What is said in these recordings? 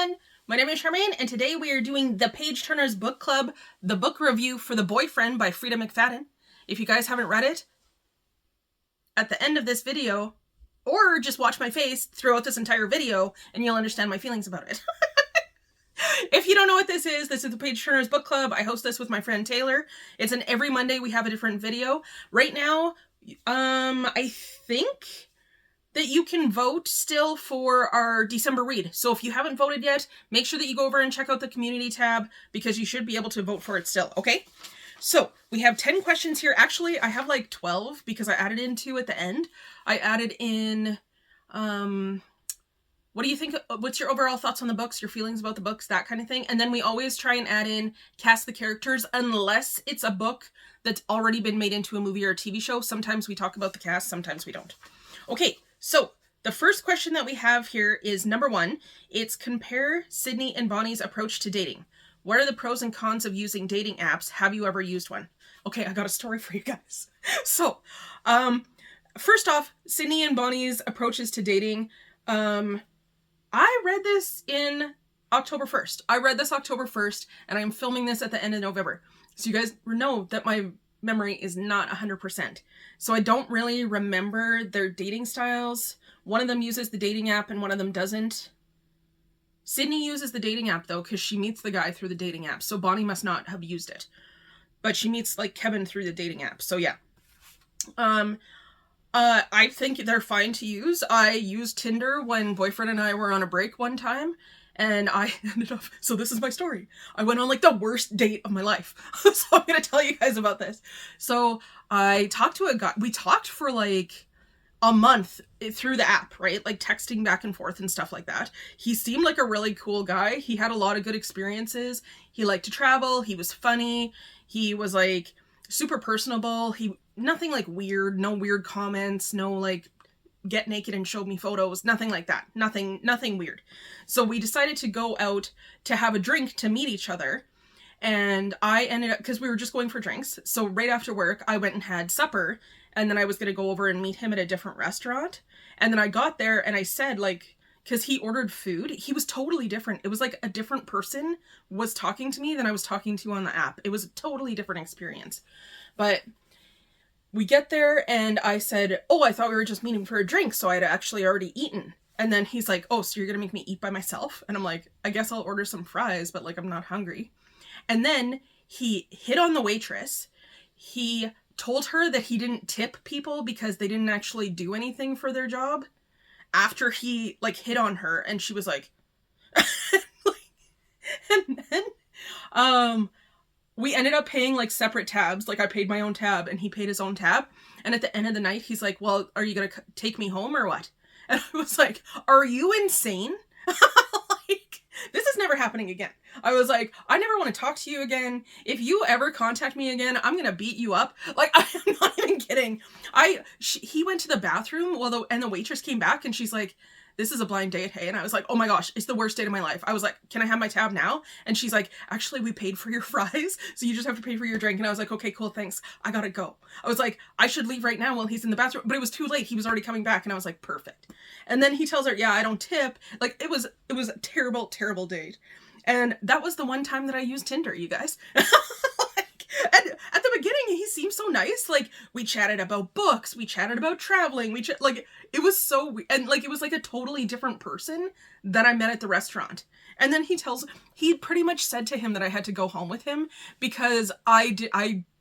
everyone, my name is Charmaine, and today we are doing the Page Turners Book Club, the book review for The Boyfriend by Frida McFadden. If you guys haven't read it, at the end of this video, or just watch my face throughout this entire video, and you'll understand my feelings about it. If you don't know what this is the Page Turners Book Club. I host this with my friend Taylor. It's an every Monday we have a different video. Right now, I think that you can vote still for our December read. So if you haven't voted yet, make sure that you go over and check out the community tab because you should be able to vote for it still, okay? So we have 10 questions here. Actually, I have like 12 because I added in 2 at the end. I added in, what do you think? What's your overall thoughts on the books, your feelings about the books, that kind of thing? And then we always try and add in cast the characters unless it's a book that's already been made into a movie or a TV show. Sometimes we talk about the cast, sometimes we don't. Okay, so the first question that we have here is number 1. It's compare Sydney and Bonnie's approach to dating. What are the pros and cons of using dating apps? Have you ever used one? Okay, I got a story for you guys. So, first off, Sydney and Bonnie's approaches to dating. I read this in October 1st. I read this October 1st, and I'm filming this at the end of November. So you guys know that my memory is not 100%. So I don't really remember their dating styles. One of them uses the dating app and one of them doesn't. Sydney uses the dating app though, because she meets the guy through the dating app. So Bonnie must not have used it. But she meets like Kevin through the dating app. So yeah. I think they're fine to use. I used Tinder when boyfriend and I were on a break one time. And I ended up, so this is my story. I went on like the worst date of my life. So I'm going to tell you guys about this. So I talked to a guy, we talked for like a month through the app, right? Like texting back and forth and stuff like that. He seemed like a really cool guy. He had a lot of good experiences. He liked to travel. He was funny. He was like super personable. Nothing like weird, no weird comments, no like get naked and show me photos, nothing like that. Nothing weird. So we decided to go out to have a drink to meet each other. And I ended up, because we were just going for drinks. So right after work, I went and had supper. And then I was going to go over and meet him at a different restaurant. And then I got there and I said like, because he ordered food, he was totally different. It was like a different person was talking to me than I was talking to on the app. It was a totally different experience. But we get there and I said, oh, I thought we were just meeting for a drink. So I'd actually already eaten. And then he's like, oh, so you're going to make me eat by myself? And I'm like, I guess I'll order some fries, but like, I'm not hungry. And then he hit on the waitress. He told her that he didn't tip people because they didn't actually do anything for their job after he like hit on her. And she was like, and then, we ended up paying like separate tabs. Like I paid my own tab and he paid his own tab. And at the end of the night, he's like, well, are you going to take me home or what? And I was like, are you insane? Like, this is never happening again. I was like, I never want to talk to you again. If you ever contact me again, I'm going to beat you up. Like, I am not even kidding. He went to the bathroom and the waitress came back and she's like, this is a blind date, hey? And I was like, oh my gosh, it's the worst date of my life. I was like, can I have my tab now? And she's like, actually, we paid for your fries, so you just have to pay for your drink. And I was like, okay, cool, thanks. I gotta go. I was like, I should leave right now while he's in the bathroom. But it was too late. He was already coming back. And I was like, perfect. And then he tells her, yeah, I don't tip. Like, it was a terrible, terrible date. And that was the one time that I used Tinder, you guys. And at the beginning, he seemed so nice. Like, we chatted about books. We chatted about traveling. Like, it was so weird. And, like, it was, like, a totally different person that I met at the restaurant. And then he pretty much said to him that I had to go home with him because I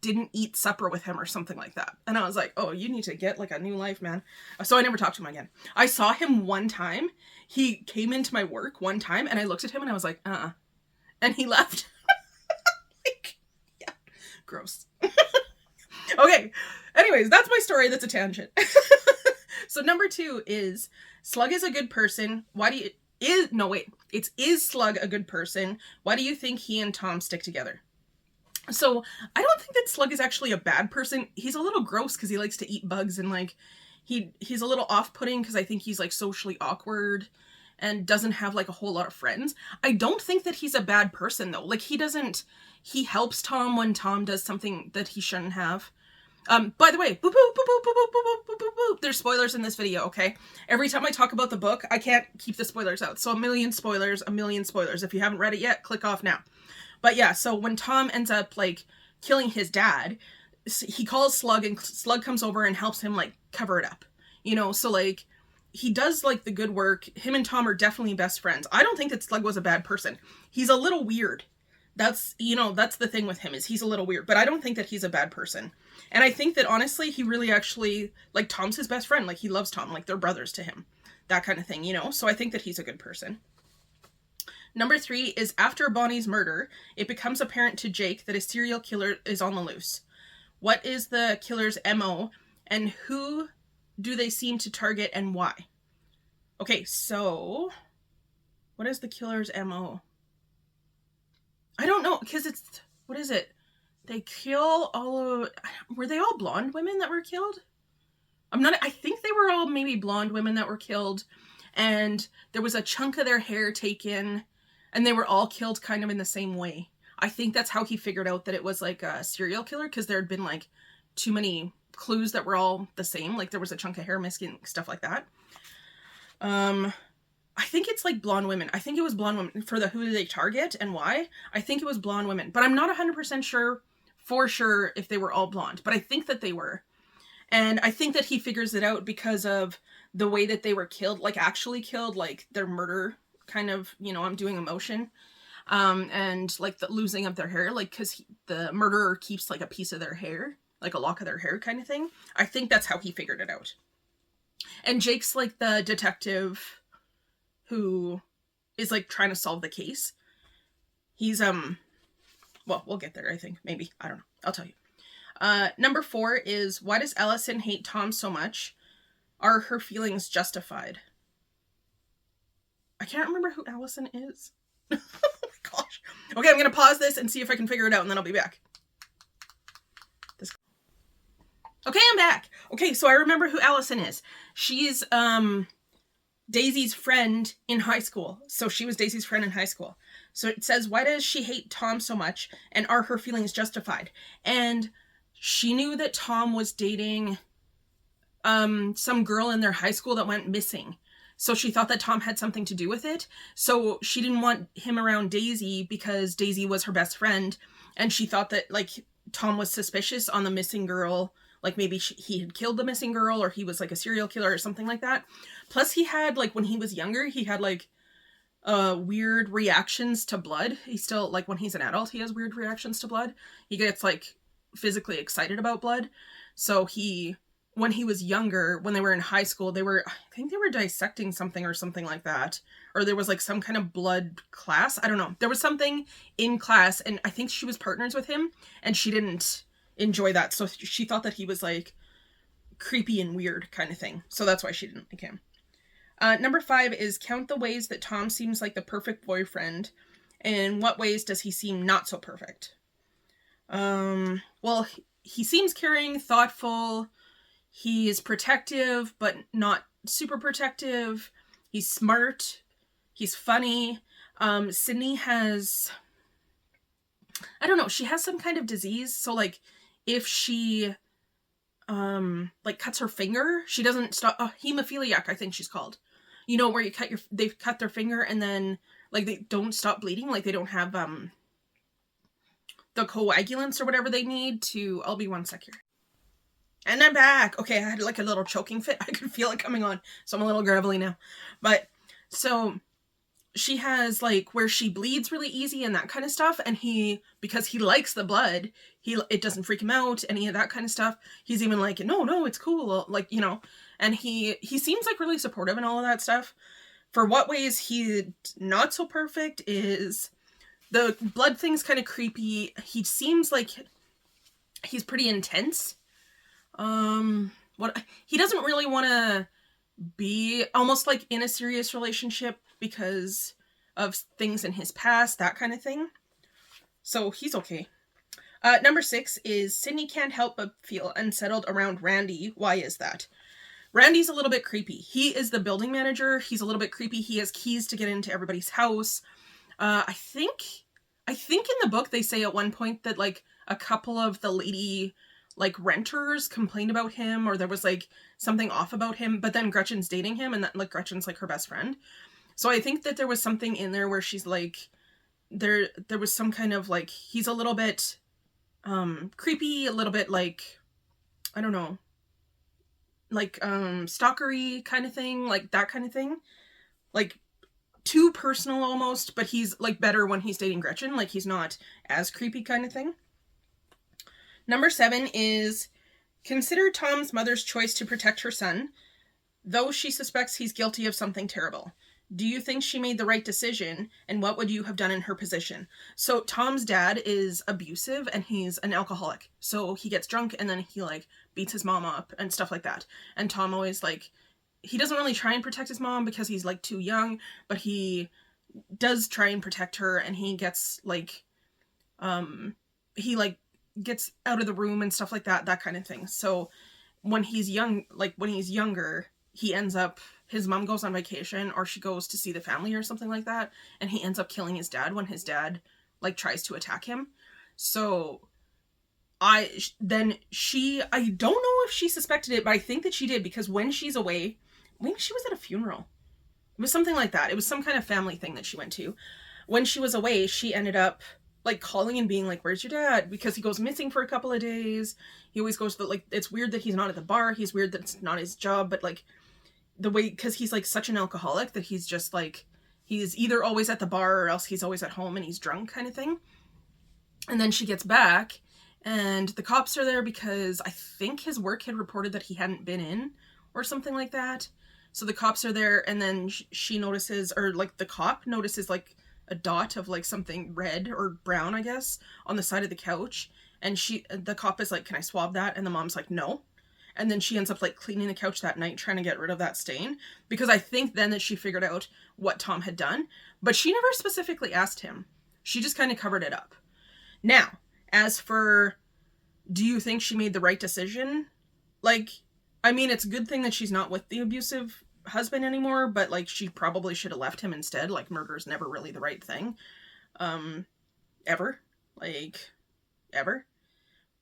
didn't eat supper with him or something like that. And I was like, oh, you need to get, like, a new life, man. So I never talked to him again. I saw him one time. He came into my work one time, and I looked at him, and I was like, And he left. Gross. Okay. Anyways, that's my story. That's a tangent. So number 2 is Slug is a good person. Is Slug a good person? Why do you think he and Tom stick together? So I don't think that Slug is actually a bad person. He's a little gross because he likes to eat bugs and like he's a little off-putting because I think he's like socially awkward and doesn't have like a whole lot of friends. I don't think that he's a bad person though. Like he helps Tom when Tom does something that he shouldn't have. By the way, boop, boop, boop, boop, boop, boop, boop, boop, boop, boop. There's spoilers in this video, okay? Every time I talk about the book, I can't keep the spoilers out. So a million spoilers, a million spoilers. If you haven't read it yet, click off now. But yeah, so when Tom ends up, like, killing his dad, he calls Slug, and Slug comes over and helps him, like, cover it up. You know, so, like, he does, like, the good work. Him and Tom are definitely best friends. I don't think that Slug was a bad person. He's a little weird. That's, you know, that's the thing with him, is he's a little weird. But I don't think that he's a bad person. And I think that, honestly, he really actually, like, Tom's his best friend. Like, he loves Tom. Like, they're brothers to him. That kind of thing, you know? So I think that he's a good person. Number 3 is after Bonnie's murder, it becomes apparent to Jake that a serial killer is on the loose. What is the killer's MO, and who do they seem to target, and why? Okay, so what is the killer's MO? I don't know, because it's, what is it? They kill all of, were they all blonde women that were killed? I think they were all maybe blonde women that were killed, and there was a chunk of their hair taken, and they were all killed kind of in the same way. I think that's how he figured out that it was like a serial killer, because there had been like too many clues that were all the same. Like there was a chunk of hair missing, stuff like that. I think it's like blonde women. I think it was blonde women for the who do they target and why. I think it was blonde women, but I'm not 100% sure for sure if they were all blonde, but I think that they were. And I think that he figures it out because of the way that they were killed, like actually killed, like their murder kind of, you know, I'm doing emotion. And like the losing of their hair, like, cause the murderer keeps like a piece of their hair, like a lock of their hair kind of thing. I think that's how he figured it out. And Jake's like the detective who is like trying to solve the case. He's, well, we'll get there, I think. Maybe. I don't know. I'll tell you. Number 4 is, why does Allison hate Tom so much? Are her feelings justified? I can't remember who Allison is. Oh my gosh. Okay, I'm going to pause this and see if I can figure it out, and then I'll be back. Okay, I'm back. Okay, so I remember who Allison is. She's, Daisy's friend in high school. So she was Daisy's friend in high school. So it says, why does she hate Tom so much? And are her feelings justified? And she knew that Tom was dating some girl in their high school that went missing. So she thought that Tom had something to do with it. So she didn't want him around Daisy because Daisy was her best friend. And she thought that, like, Tom was suspicious on the missing girl. Like, maybe he had killed the missing girl, or he was, like, a serial killer or something like that. Plus, he had, like, when he was younger, he had, like, weird reactions to blood. He still, like, when he's an adult, he has weird reactions to blood. He gets, like, physically excited about blood. So when he was younger, when they were in high school, I think they were dissecting something or something like that. Or there was, like, some kind of blood class. I don't know. There was something in class, and I think she was partners with him, and she didn't enjoy that. So she thought that he was, like, creepy and weird kind of thing. So that's why she didn't like him. Number 5 is, count the ways that Tom seems like the perfect boyfriend. And in what ways does he seem not so perfect? Well, he seems caring, thoughtful. He's protective, but not super protective. He's smart. He's funny. Sydney has, I don't know, she has some kind of disease. So, like, if she, like, cuts her finger, she doesn't stop, hemophiliac, I think she's called. You know, where they cut their finger and then, like, they don't stop bleeding. Like, they don't have, the coagulants or whatever they need to, I'll be one sec here. And I'm back. Okay, I had like a little choking fit. I could feel it coming on. So I'm a little gravelly now. But, so, she has, like, where she bleeds really easy and that kind of stuff. And because he likes the blood, it doesn't freak him out, any of that kind of stuff. He's even like, no, it's cool. Like, you know, and he seems like really supportive and all of that stuff. For what ways he's not so perfect is the blood thing's kind of creepy. He seems like he's pretty intense. He doesn't really want to be almost like in a serious relationship because of things in his past, that kind of thing. So he's okay. Number 6 is, Sydney can't help but feel unsettled around Randy. Why is that? Randy's a little bit creepy. He is the building manager. He's a little bit creepy. He has keys to get into everybody's house. I think in the book they say at one point that, like, a couple of the lady like renters complained about him, or there was like something off about him, but then Gretchen's dating him, and that like Gretchen's like her best friend. So I think that there was something in there where she's like, there was some kind of like, he's a little bit creepy, a little bit like, I don't know, like stalkery kind of thing, like that kind of thing, like too personal almost, but he's like better when he's dating Gretchen, like he's not as creepy kind of thing. Number 7 is, consider Tom's mother's choice to protect her son, though she suspects he's guilty of something terrible. Do you think she made the right decision, and what would you have done in her position? So Tom's dad is abusive, and he's an alcoholic. So he gets drunk, and then he like beats his mom up and stuff like that. And Tom always like, he doesn't really try and protect his mom because he's like too young, but he does try and protect her, and he gets like, he like gets out of the room and stuff like that, that kind of thing. So when he's young, like when he's younger, he ends up, his mom goes on vacation, or she goes to see the family or something like that, and he ends up killing his dad when his dad like tries to attack him. So I don't know if she suspected it, but I think that she did, because when she's away, maybe she was at a funeral. It was something like that. It was some kind of family thing that she went to. When she was away, she ended up like calling and being like, where's your dad? Because he goes missing for a couple of days. He always goes to like, it's weird that he's not at the bar. He's weird that it's not his job, but like the way, because he's like such an alcoholic that he's just like, he's either always at the bar or else he's always at home and he's drunk kind of thing. And then she gets back and the cops are there because I think his work had reported that he hadn't been in or something like that. So the cops are there, and then she notices, or like the cop notices like a dot of like something red or brown, I guess, on the side of the couch. And the cop is like, can I swab that? And the mom's like, no. And then she ends up like cleaning the couch that night, trying to get rid of that stain, because I think then that she figured out what Tom had done, but she never specifically asked him. She just kind of covered it up. Now, as for, do you think she made the right decision? Like, I mean, it's a good thing that she's not with the abusive husband anymore, but like she probably should have left him instead. Like, murder is never really the right thing. Ever.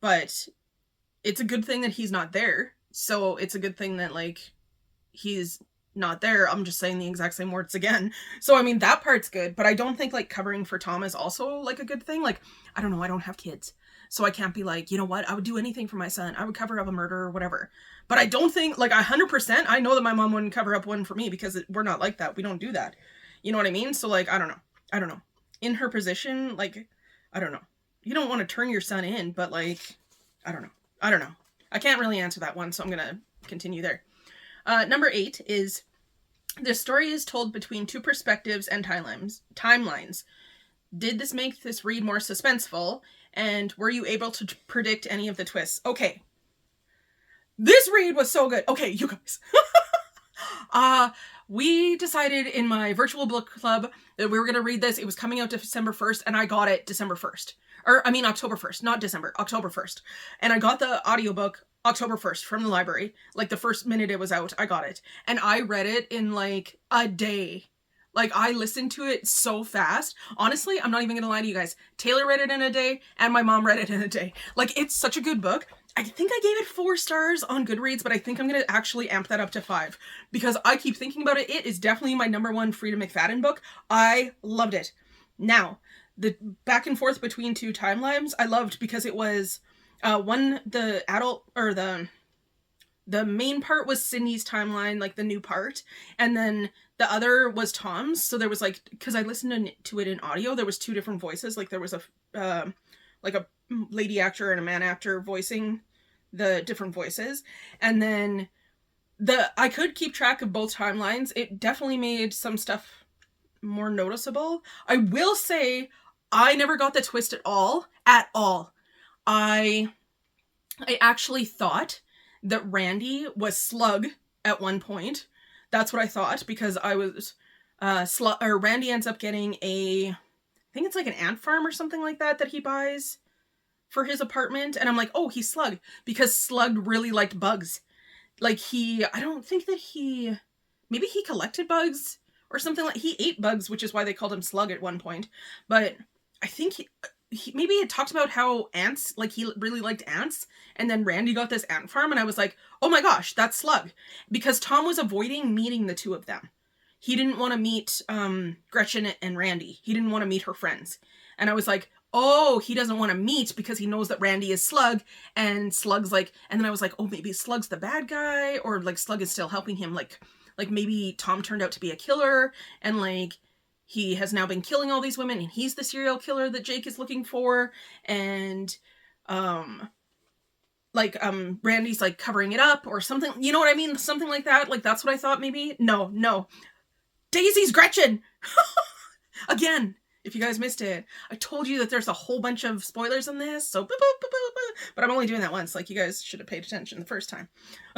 But it's a good thing that he's not there. So it's a good thing that like he's not there. I'm just saying the exact same words again. So I mean, that part's good, but I don't think like covering for Tom is also like a good thing. Like, I don't know, I don't have kids, so I can't be like, you know what, I would do anything for my son. I would cover up a murder or whatever. But I don't think, like 100%, I know that my mom wouldn't cover up one for me, because we're not like that. We don't do that. You know what I mean? So like, I don't know. In her position, like, I don't know. You don't want to turn your son in, but like, I don't know. I can't really answer that one, so I'm gonna continue there. Number 8 is, the story is told between 2 perspectives and timelines. Did this make this read more suspenseful? And were you able to predict any of the twists? Okay. This read was so good. Okay, you guys. We decided in my virtual book club that we were going to read this. It was coming out December 1st, and I got it December 1st. October 1st, not December, October 1st. And I got the audiobook October 1st from the library. Like the first minute it was out, I got it. And I read it in like a day. Like, I listened to it so fast. Honestly, I'm not even gonna lie to you guys. Taylor read it in a day, and my mom read it in a day. Like, it's such a good book. I think I gave it 4 stars on Goodreads, but I think I'm gonna actually amp that up to 5, because I keep thinking about it. It is definitely my number 1 Frida McFadden book. I loved it. Now, the back and forth between 2 timelines, I loved, because it was one, the adult, or the main part was Sydney's timeline, like the new part, and then the other was Tom's. So there was like, because I listened to it in audio, there was 2 different voices. Like there was a lady actor and a man actor voicing the different voices. And then I could keep track of both timelines. It definitely made some stuff more noticeable. I will say, I never got the twist at all. I actually thought that Randy was Slug at one point. That's what I thought, because I was Randy ends up getting I think it's like an ant farm or something like that he buys for his apartment, and I'm like, oh, he's Slug, because Slug really liked bugs. Like, I don't think that maybe he collected bugs or something, like he ate bugs, which is why they called him Slug at one point. But I think maybe it talked about how ants, like he really liked ants, and then Randy got this ant farm, and I was like, oh my gosh, that's Slug. Because Tom was avoiding meeting the two of them. He didn't want to meet Gretchen and Randy. He didn't want to meet her friends. And I was like, oh, he doesn't want to meet because he knows that Randy is Slug, and Slug's like, and then I was like, oh, maybe Slug's the bad guy, or like Slug is still helping him, like maybe Tom turned out to be a killer, and like he has now been killing all these women, and he's the serial killer that Jake is looking for, and Randy's like covering it up or something, you know what I mean? Something like that. Like that's what I thought maybe. No. Daisy's Gretchen! Again, if you guys missed it, I told you that there's a whole bunch of spoilers in this, so but I'm only doing that once, like you guys should have paid attention the first time.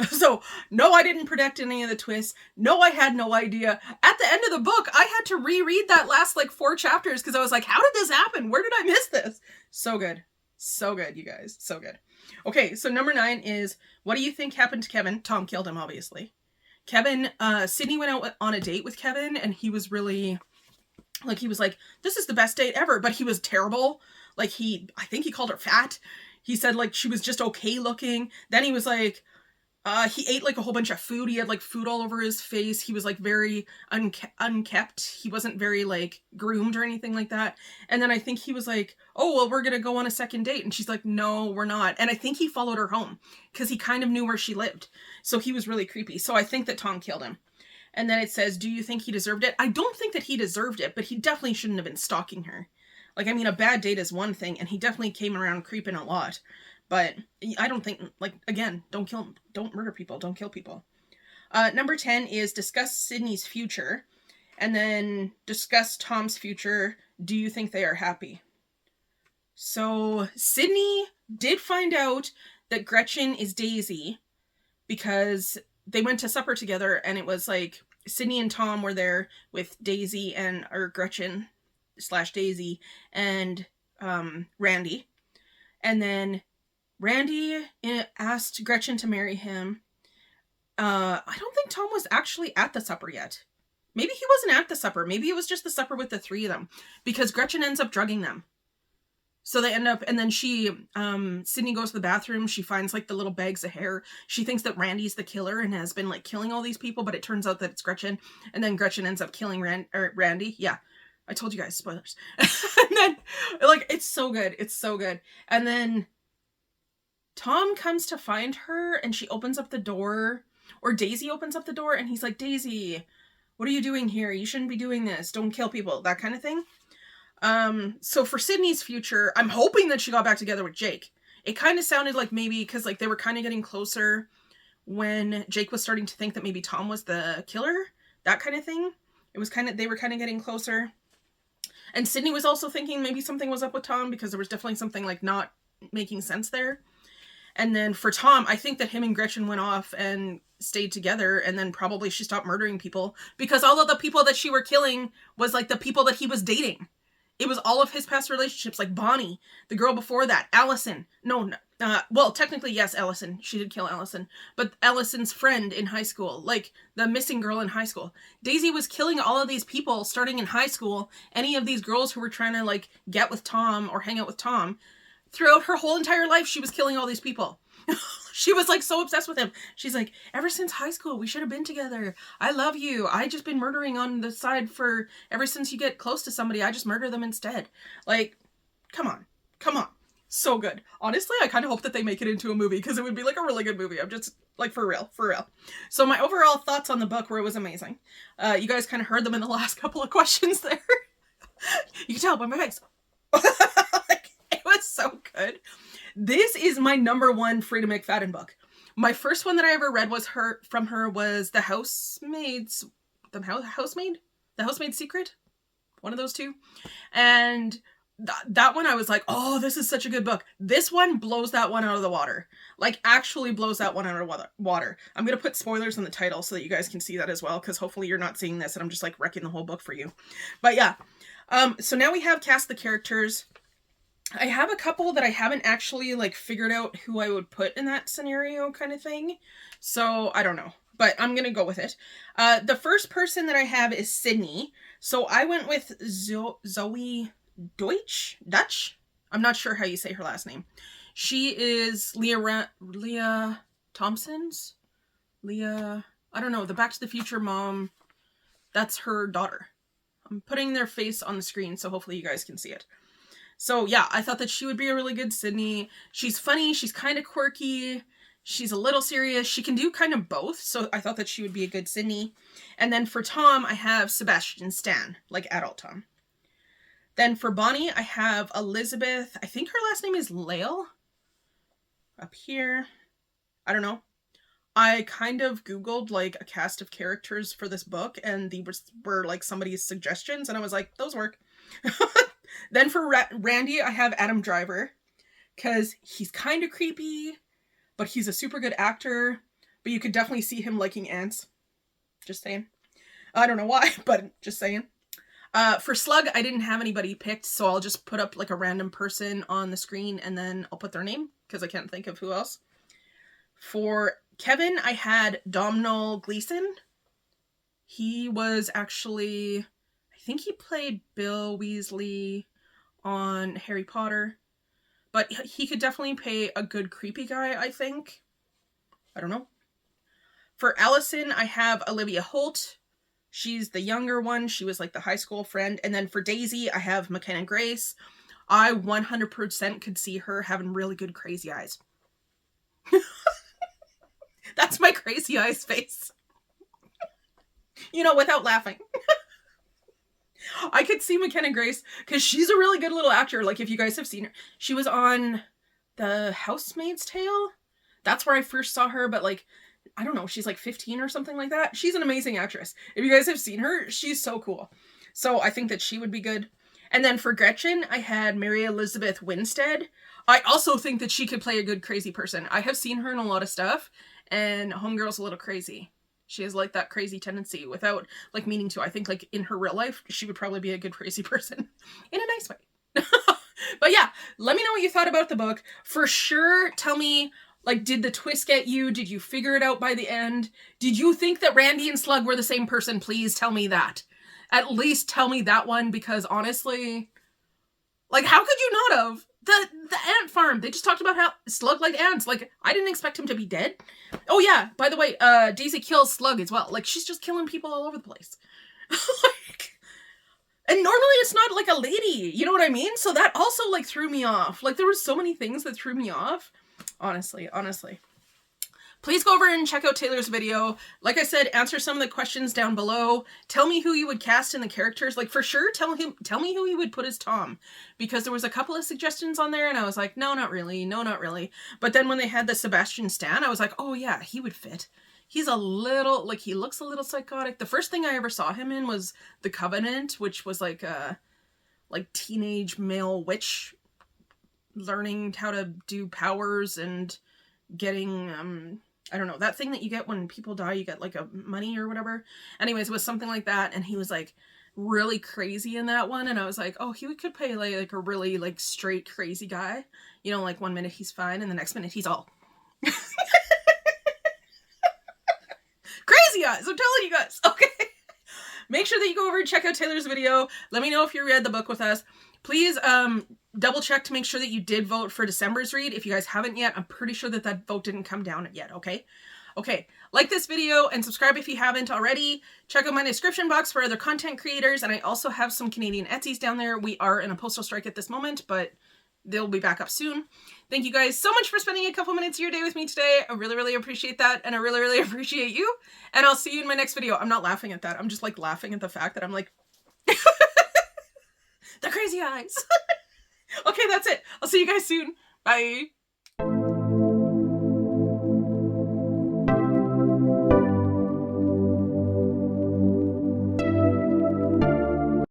So, no, I didn't predict any of the twists. No, I had no idea. At the end of the book, I had to reread that last, like, 4 chapters, because I was like, how did this happen? Where did I miss this? So good. So good, you guys. So good. Okay, so number 9 is, what do you think happened to Kevin? Tom killed him, obviously. Kevin, Sydney went out on a date with Kevin, and he was really... like, he was like, this is the best date ever, but he was terrible. Like, I think he called her fat. He said, like, she was just okay looking. Then he was like, he ate, like, a whole bunch of food. He had, like, food all over his face. He was, like, very unkept. He wasn't very, like, groomed or anything like that. And then I think he was like, oh, well, we're gonna go on a second date. And she's like, no, we're not. And I think he followed her home because he kind of knew where she lived. So he was really creepy. So I think that Tom killed him. And then it says, do you think he deserved it? I don't think that he deserved it, but he definitely shouldn't have been stalking her. Like, I mean, a bad date is one thing, and he definitely came around creeping a lot. But I don't think, like, again, don't murder people, don't kill people. Number 10 is discuss Sydney's future, and then discuss Tom's future. Do you think they are happy? So, Sydney did find out that Gretchen is Daisy, because they went to supper together, and it was like Sydney and Tom were there with Daisy or Gretchen / Daisy and Randy. And then Randy asked Gretchen to marry him. I don't think Tom was actually at the supper yet. Maybe he wasn't at the supper. Maybe it was just the supper with the 3 of them, because Gretchen ends up drugging them. So they end up, and then Sydney goes to the bathroom. She finds, like, the little bags of hair. She thinks that Randy's the killer and has been, like, killing all these people, but it turns out that it's Gretchen. And then Gretchen ends up killing Randy. Yeah, I told you guys, spoilers. And then, like, it's so good. It's so good. And then Tom comes to find her, and she opens up the door, or Daisy opens up the door, and he's like, Daisy, what are you doing here? You shouldn't be doing this. Don't kill people. That kind of thing. So for Sydney's future, I'm hoping that she got back together with Jake. It kind of sounded like maybe, because, like, they were kind of getting closer when Jake was starting to think that maybe Tom was the killer. That kind of thing. They were kind of getting closer. And Sydney was also thinking maybe something was up with Tom, because there was definitely something, like, not making sense there. And then for Tom, I think that him and Gretchen went off and stayed together, and then probably she stopped murdering people, because all of the people that she were killing was, like, the people that he was dating. It was all of his past relationships, like Bonnie, the girl before that, Allison. Well, technically, yes, Allison. She did kill Allison. But Allison's friend in high school, like the missing girl in high school. Daisy was killing all of these people starting in high school. Any of these girls who were trying to, like, get with Tom or hang out with Tom. Throughout her whole entire life, she was killing all these people. She was, like, so obsessed with him. She's like, ever since high school, we should have been together. I love you. I just been murdering on the side ever since you get close to somebody, I just murder them instead. Like, come on. So good. Honestly, I kind of hope that they make it into a movie, because it would be, like, a really good movie. I'm just, like, for real. So my overall thoughts on the book were it was amazing. You guys kind of heard them in the last couple of questions there. You can tell by my face. Like, it was so good. This is my number 1 Frida McFadden book. My first one that I ever read was The Housemaid's Secret? One of those two. And that one I was like, oh, this is such a good book. This one blows that one out of the water. Like, actually blows that one out of the water. I'm going to put spoilers in the title so that you guys can see that as well, because hopefully you're not seeing this and I'm just, like, wrecking the whole book for you. But yeah. So now we have cast the characters. I have a couple that I haven't actually, like, figured out who I would put in that scenario kind of thing. So, I don't know. But I'm going to go with it. The first person that I have is Sydney. So, I went with Zoe Dutch. I'm not sure how you say her last name. She is Leah Thompson's? Leah, I don't know, the Back to the Future mom. That's her daughter. I'm putting their face on the screen, so hopefully you guys can see it. So yeah, I thought that she would be a really good Sydney. She's funny, she's kind of quirky, she's a little serious, she can do kind of both, so I thought that she would be a good Sydney. And then for Tom, I have Sebastian Stan, like adult Tom. Then for Bonnie, I have Elizabeth, I think her last name is Lale. Up here. I don't know. I kind of Googled like a cast of characters for this book, and these were like somebody's suggestions, and I was like, those work. Then for Randy, I have Adam Driver, because he's kind of creepy, but he's a super good actor, but you could definitely see him liking ants. Just saying. I don't know why, but just saying. For Slug, I didn't have anybody picked, so I'll just put up like a random person on the screen, and then I'll put their name, because I can't think of who else. For Kevin, I had Domhnall Gleeson. He was actually, I think he played Bill Weasley on Harry Potter. But he could definitely play a good creepy guy, I think. I don't know. For Allison, I have Olivia Holt. She's the younger one. She was like the high school friend. And then for Daisy, I have McKenna Grace. I 100% could see her having really good crazy eyes. That's my crazy eyes face. You know, without laughing. I could see McKenna Grace, because she's a really good little actor. Like, if you guys have seen her. She was on The Housemaid's Tale. That's where I first saw her, but like, I don't know, she's like 15 or something like that. She's an amazing actress. If you guys have seen her, she's so cool. So I think that she would be good. And then for Gretchen, I had Mary Elizabeth Winstead. I also think that she could play a good crazy person. I have seen her in a lot of stuff, and Homegirl's a little crazy. She has like that crazy tendency without like meaning to. I think like in her real life, she would probably be a good crazy person in a nice way. But yeah, let me know what you thought about the book. For sure, tell me, like, did the twist get you? Did you figure it out by the end? Did you think that Randy and Slug were the same person? Please tell me that. At least tell me that one, because honestly, like, how could you not have? The ant farm, they just talked about how Slug like ants. Like, I didn't expect him to be dead. Oh yeah, by the way, Daisy kills Slug as well. Like, she's just killing people all over the place. Like, and normally it's not like a lady, you know what I mean? So that also like threw me off. Like, there were so many things that threw me off. Honestly. Please go over and check out Taylor's video. Like I said, answer some of the questions down below. Tell me who you would cast in the characters. Like, for sure, tell me who you would put as Tom. Because there was a couple of suggestions on there, and I was like, no, not really. No, not really. But then when they had the Sebastian Stan, I was like, oh yeah, he would fit. He's a little, like, he looks a little psychotic. The first thing I ever saw him in was The Covenant, which was like a teenage male witch learning how to do powers and getting, I don't know, that thing that you get when people die, you get like a money or whatever. Anyways, it was something like that, and he was like really crazy in that one, and I was like, oh, he could play like a really like straight crazy guy. You know, like one minute he's fine, and the next minute he's all crazy eyes, I'm telling you guys. Okay. Make sure that you go over and check out Taylor's video. Let me know if you read the book with us. Please double check to make sure that you did vote for December's read. If you guys haven't yet, I'm pretty sure that that vote didn't come down yet, okay? Okay, like this video and subscribe if you haven't already. Check out my description box for other content creators, and I also have some Canadian Etsy's down there. We are in a postal strike at this moment, but they'll be back up soon. Thank you guys so much for spending a couple minutes of your day with me today. I really, really appreciate that, and I really, really appreciate you, and I'll see you in my next video. I'm not laughing at that. I'm just like laughing at the fact that I'm like... the crazy eyes. Okay, that's it. I'll see you guys soon. Bye.